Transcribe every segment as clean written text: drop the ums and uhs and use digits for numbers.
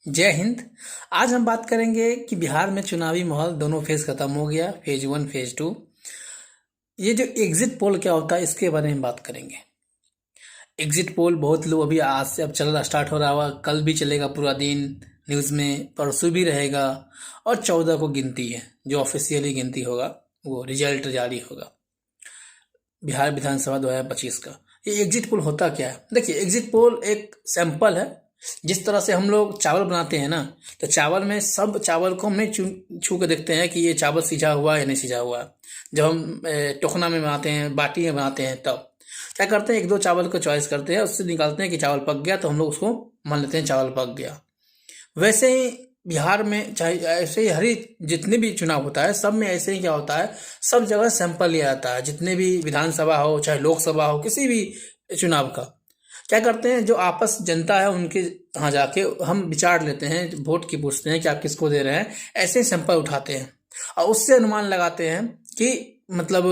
जय हिंद। आज हम बात करेंगे कि बिहार में चुनावी माहौल दोनों फेज खत्म हो गया, फेज 1 फेज 2। ये जो एग्जिट पोल क्या होता है इसके बारे में बात करेंगे। एग्जिट पोल बहुत लोग अभी आज से अब चलना स्टार्ट हो रहा हुआ, कल भी चलेगा पूरा दिन न्यूज़ में, परसों भी रहेगा और 14 को गिनती है, जो ऑफिशियली गिनती होगा, वो रिजल्ट जारी होगा बिहार विधानसभा 2025 का। ये एग्जिट पोल होता क्या है? देखिए, एग्जिट पोल एक सैंपल है। जिस तरह से हम लोग चावल बनाते हैं ना, तो चावल में सब चावल को हम नहीं छू के देखते हैं कि ये चावल सिझा हुआ है या नहीं सिझा हुआ है। जब हम टोखना में बनाते हैं, बाटी में बनाते हैं, तब क्या करते हैं, एक दो चावल को चॉइस करते हैं, उससे निकालते हैं कि चावल पक गया, तो हम लोग उसको मान लेते हैं चावल पक गया। वैसे ही बिहार में चाहे ऐसे ही हर जितने भी चुनाव होता है, सब में ऐसे ही क्या होता है, सब जगह सैंपल लिया जाता है। जितने भी विधानसभा हो, चाहे लोकसभा हो, किसी भी चुनाव का क्या करते हैं, जो आपस जनता है उनके यहाँ जाके हम विचार लेते हैं, वोट की पूछते हैं कि आप किसको दे रहे हैं, ऐसे ही सैंपल उठाते हैं और उससे अनुमान लगाते हैं कि मतलब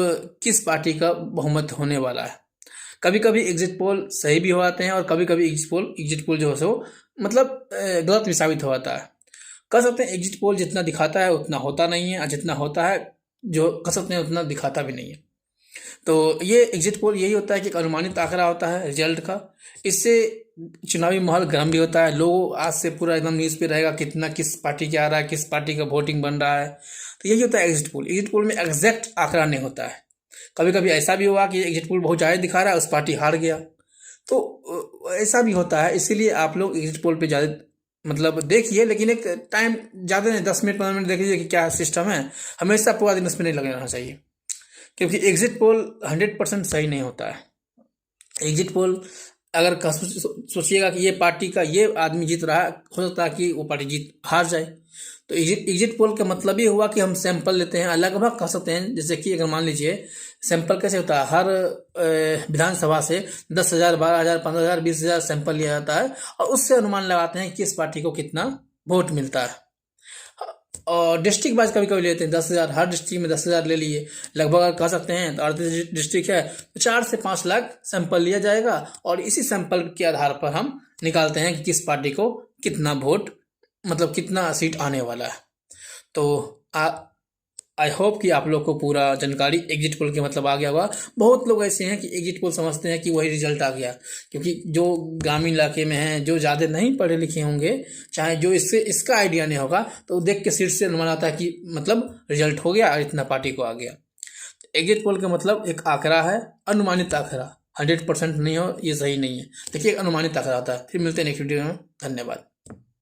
किस पार्टी का बहुमत होने वाला है। कभी कभी एग्जिट पोल सही भी हो जाते हैं और कभी कभी एग्जिट पोल जो है सो मतलब गलत भी साबित हो जाता है। कह सकते हैं एग्जिट पोल जितना दिखाता है उतना होता नहीं है, और जितना होता है जो कह सकते हैं उतना दिखाता भी नहीं है। तो ये एग्जिट पोल यही होता है कि एक अनुमानित आंकड़ा होता है रिजल्ट का। इससे चुनावी माहौल गर्म भी होता है, लोग आज से पूरा एकदम न्यूज़ पे रहेगा कितना किस पार्टी के आ रहा है, किस पार्टी का वोटिंग बन रहा है। तो यही होता है एग्जिट पोल। एग्जिट पोल में एग्जैक्ट आंकड़ा नहीं होता है। कभी कभी ऐसा भी हुआ कि एग्जिट पोल बहुत ज़्यादा दिखा रहा है, उस पार्टी हार गया, तो ऐसा भी होता है। इसीलिए आप लोग एग्जिट पोल पे ज़्यादा मतलब देखिए, लेकिन एक टाइम ज़्यादा नहीं, 10 मिनट 15 मिनट देख लीजिए कि क्या सिस्टम है। हमेशा पूरा दिन उसमें नहीं लगे रहना चाहिए, क्योंकि एग्जिट पोल 100% सही नहीं होता है। एग्जिट पोल अगर सोचिएगा कि ये पार्टी का ये आदमी जीत रहा है, हो सकता है कि वो पार्टी जीत हार जाए। तो एग्जिट पोल का मतलब ये हुआ कि हम सैंपल लेते हैं, लगभग कह सकते हैं, जैसे कि अगर मान लीजिए सैंपल कैसे होता है, हर विधानसभा से 10,000 12,000 15,000 20,000 सैंपल लिया जाता है और उससे अनुमान लगाते हैं कि किस पार्टी को कितना वोट मिलता है। और डिस्ट्रिक्ट वाइज कभी कभी लेते हैं 10,000, हर डिस्ट्रिक्ट में 10,000 ले लिए, लगभग अगर कह सकते हैं। तो 38 डिस्ट्रिक्ट है तो 4 से 5 लाख सैंपल लिया जाएगा और इसी सैंपल के आधार पर हम निकालते हैं कि किस पार्टी को कितना वोट मतलब कितना सीट आने वाला है। तो आई होप कि आप लोग को पूरा जानकारी एग्जिट पोल के मतलब आ गया होगा। बहुत लोग ऐसे हैं कि एग्जिट पोल समझते हैं कि वही रिजल्ट आ गया, क्योंकि जो ग्रामीण इलाके में हैं, जो ज़्यादा नहीं पढ़े लिखे होंगे, चाहे जो इसका आइडिया नहीं होगा, तो देख के सीट से अनुमान आता है कि मतलब रिजल्ट हो गया और इतना पार्टी को आ गया। एग्जिट पोल का मतलब एक आंकड़ा है, अनुमानित आंकड़ा। 100% नहीं हो ये सही नहीं है। देखिए, अनुमानित आंकड़ा होता है। फिर मिलते हैं नेक्स्ट वीडियो में। धन्यवाद।